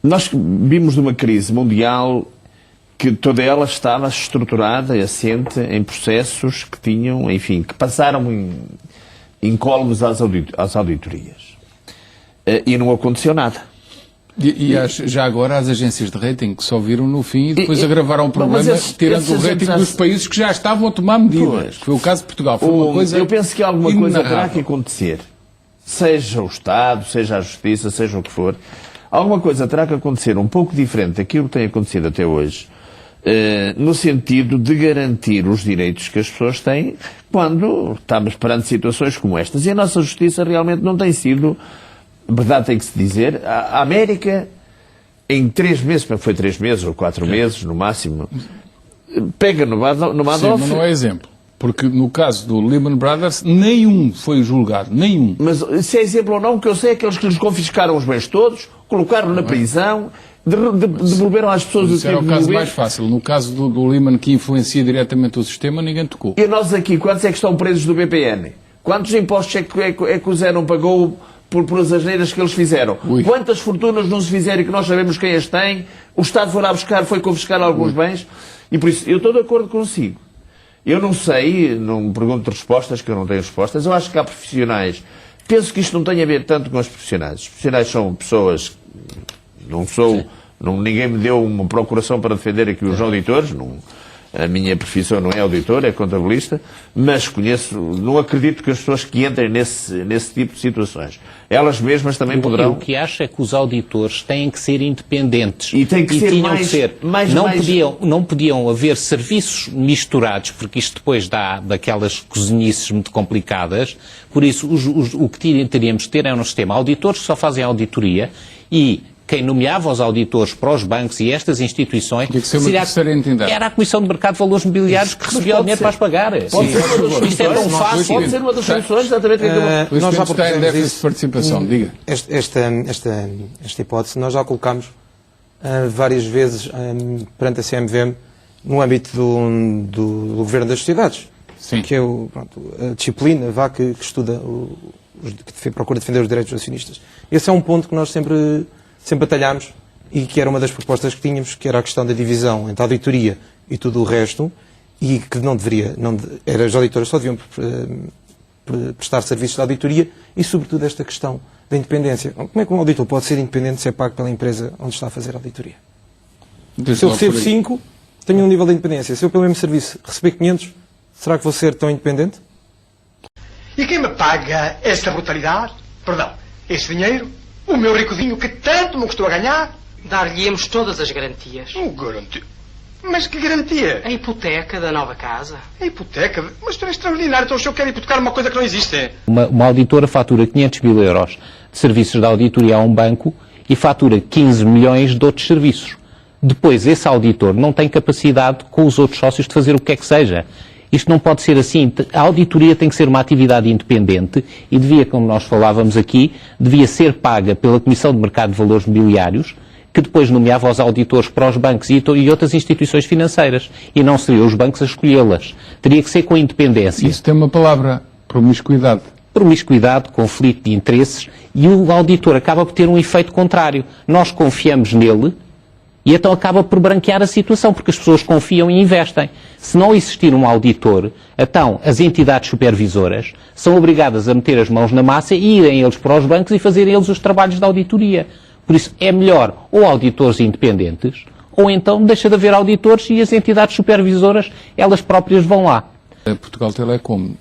Nós vimos de uma crise mundial que toda ela estava estruturada e assente em processos que tinham, enfim, que passaram incólumes às auditorias. E não aconteceu nada. Já agora as agências de rating que só viram no fim e depois agravaram o problema, tirando o rating dos países que já estavam a tomar medidas. Foi o caso de Portugal. Foi uma coisa eu penso que alguma coisa terá que acontecer. Seja o Estado, seja a Justiça, seja o que for. Alguma coisa terá que acontecer um pouco diferente daquilo que tem acontecido até hoje, no sentido de garantir os direitos que as pessoas têm quando estamos perante situações como estas. E a nossa Justiça realmente não tem sido... verdade tem que se dizer, a América, em 3 meses, foi 3 meses ou 4 meses, no máximo, pega no Madoff... Sim, mas não é exemplo. Porque no caso do Lehman Brothers, nenhum foi julgado, nenhum. Mas se é exemplo ou não, o que eu sei é aqueles que lhes confiscaram os bens todos, colocaram na prisão, devolveram às pessoas o dinheiro. Isso era o caso mais fácil. No caso do Lehman, que influencia diretamente o sistema, ninguém tocou. E nós aqui, quantos é que estão presos do BPN? Quantos impostos é que o Zé não pagou... Por as asneiras que eles fizeram? Quantas fortunas não se fizeram e que nós sabemos quem as tem? O Estado foi lá buscar, foi confiscar alguns bens. E por isso, eu estou de acordo consigo. Eu não sei, não me pergunto respostas, que eu não tenho respostas. Eu acho que há profissionais. Penso que isto não tem a ver tanto com os profissionais. Os profissionais são pessoas... ninguém me deu uma procuração para defender aqui os auditores. A minha profissão não é auditor, é contabilista, mas não acredito que as pessoas que entrem nesse tipo de situações, elas mesmas também poderão... O que acho é que os auditores têm que ser independentes. E têm que ser Não podiam haver serviços misturados, porque isto depois dá daquelas cozinhices muito complicadas. Por isso, o que teríamos de ter é um sistema. Auditores que só fazem auditoria e... quem nomeava os auditores para os bancos e estas instituições era a Comissão de Mercado de Valores Mobiliários que recebia o dinheiro para as pagar. Isto é tão fácil. Pode ser uma das soluções, exatamente. Nós já está em déficit de participação, diga. Esta hipótese nós já colocámos várias vezes perante a CMVM no âmbito do Governo das Sociedades, que é a disciplina que estuda, que procura defender os direitos dos acionistas. Esse é um ponto que nós sempre atalhámos e que era uma das propostas que tínhamos, que era a questão da divisão entre a auditoria e tudo o resto, e que os auditores só deviam prestar serviços de auditoria e, sobretudo, esta questão da independência. Como é que um auditor pode ser independente se é pago pela empresa onde está a fazer a auditoria? Se eu recebo 5, tenho um nível de independência. Se eu, pelo mesmo serviço, receber 500, será que vou ser tão independente? E quem me paga esta brutalidade? Perdão, esse dinheiro? O meu ricodinho que tanto me custou a ganhar? Dar-lhe-emos todas as garantias. Garantia? Mas que garantia? A hipoteca da nova casa. A hipoteca? Mas isto é extraordinário. Então o senhor quer hipotecar uma coisa que não existe. Uma auditora fatura 500 mil euros de serviços de auditoria a um banco e fatura 15 milhões de outros serviços. Depois, esse auditor não tem capacidade com os outros sócios de fazer o que é que seja. Isto não pode ser assim. A auditoria tem que ser uma atividade independente e devia, como nós falávamos aqui, devia ser paga pela Comissão de Mercado de Valores Mobiliários, que depois nomeava os auditores para os bancos e outras instituições financeiras. E não seriam os bancos a escolhê-las. Teria que ser com independência. Isso tem uma palavra, promiscuidade. Promiscuidade, conflito de interesses, e o auditor acaba por ter um efeito contrário. Nós confiamos nele, e então acaba por branquear a situação, porque as pessoas confiam e investem. Se não existir um auditor, então as entidades supervisoras são obrigadas a meter as mãos na massa e irem eles para os bancos e fazerem eles os trabalhos de auditoria. Por isso é melhor ou auditores independentes, ou então deixa de haver auditores e as entidades supervisoras, elas próprias vão lá. Portugal Telecom,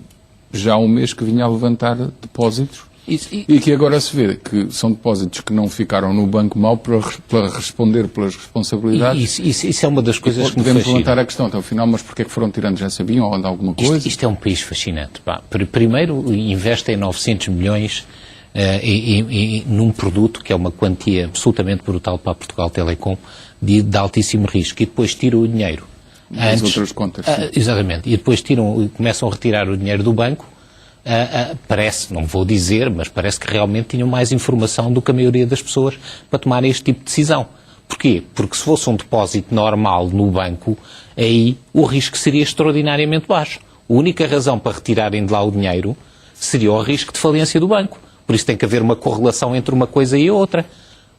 já há um mês que vinha a levantar depósitos, e que agora se vê que são depósitos que não ficaram no banco mal para responder pelas responsabilidades. Isso é uma das coisas que me podemos levantar a questão até ao final, mas porquê é que foram tirando? Já sabiam ou de alguma coisa? Isto é um país fascinante. Primeiro, investem 900 milhões num produto que é uma quantia absolutamente brutal para a Portugal Telecom, de altíssimo risco, e depois tiram o dinheiro. As outras contas. Exatamente. E depois começam a retirar o dinheiro do banco. Parece, não vou dizer, mas parece que realmente tinham mais informação do que a maioria das pessoas para tomarem este tipo de decisão. Porquê? Porque se fosse um depósito normal no banco, aí o risco seria extraordinariamente baixo. A única razão para retirarem de lá o dinheiro seria o risco de falência do banco. Por isso tem que haver uma correlação entre uma coisa e a outra.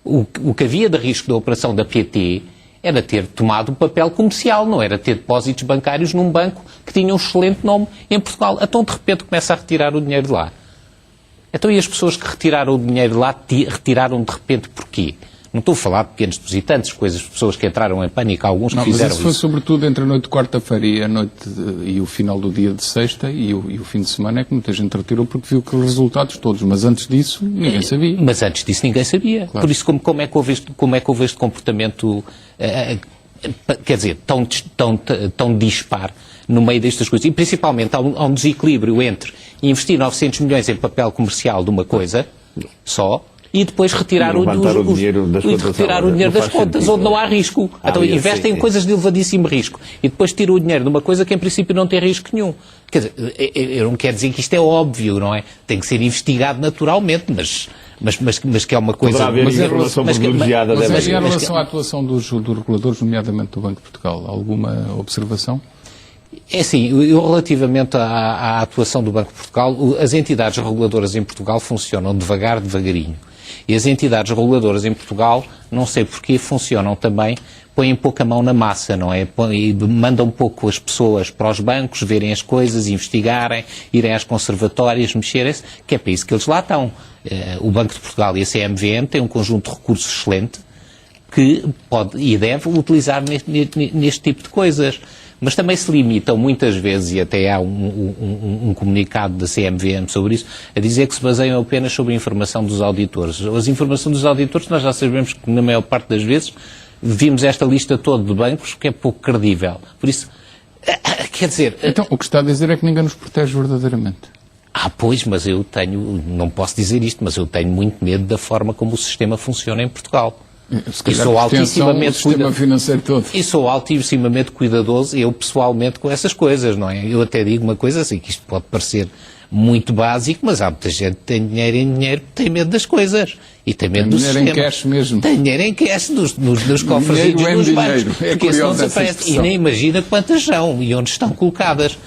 O que havia de risco da operação da PT era ter tomado o papel comercial, não era ter depósitos bancários num banco que tinha um excelente nome em Portugal. Então, de repente, começa a retirar o dinheiro de lá. Então, e as pessoas que retiraram o dinheiro de lá, retiraram de repente porquê? Não estou a falar de pequenos depositantes, pessoas que entraram em pânico, alguns que fizeram isso. Mas isso foi sobretudo entre a noite de quarta-feira e o final do dia de sexta e o fim de semana é que muita gente retirou porque viu aqueles resultados todos. Mas antes disso, ninguém sabia. Mas antes disso ninguém sabia. Claro. Por isso, como é que houve este comportamento, quer dizer, tão dispar no meio destas coisas? E principalmente há um desequilíbrio entre investir 900 milhões em papel comercial de uma coisa só, e depois retirar o dinheiro das contas, onde não há risco. Então investem em coisas de elevadíssimo risco. E depois tiram o dinheiro de uma coisa que em princípio não tem risco nenhum. Quer dizer, eu não quero dizer que isto é óbvio, não é? Tem que ser investigado naturalmente, mas que é uma coisa... Poderá haver informação privilegiada. Mas em relação à atuação dos reguladores, nomeadamente do Banco de Portugal, alguma observação? É assim, eu relativamente à atuação do Banco de Portugal, as entidades reguladoras em Portugal funcionam devagarinho. E as entidades reguladoras em Portugal, não sei porquê, funcionam também, põem pouca mão na massa, não é? Mandam pouco as pessoas para os bancos, verem as coisas, investigarem, irem às conservatórias, mexerem-se, que é para isso que eles lá estão. O Banco de Portugal e a CMVM têm um conjunto de recursos excelente que pode e deve utilizar neste tipo de coisas. Mas também se limitam muitas vezes, e até há um comunicado da CMVM sobre isso, a dizer que se baseiam apenas sobre a informação dos auditores. As informações dos auditores, nós já sabemos que na maior parte das vezes vimos esta lista toda de bancos que é pouco credível. Por isso, quer dizer... Então, o que está a dizer é que ninguém nos protege verdadeiramente. Pois, mas eu não posso dizer isto, mas eu tenho muito medo da forma como o sistema funciona em Portugal. E sou altissimamente cuidadoso, eu pessoalmente, com essas coisas, não é? Eu até digo uma coisa assim, que isto pode parecer muito básico, mas há muita gente que tem dinheiro em dinheiro, tem medo das coisas. E tem medo do sistema. Tem dinheiro em cash mesmo. Tem dinheiro em cash nos cofres dos bancos. É porque isso não curioso desaparece. E nem imagina quantas são e onde estão colocadas.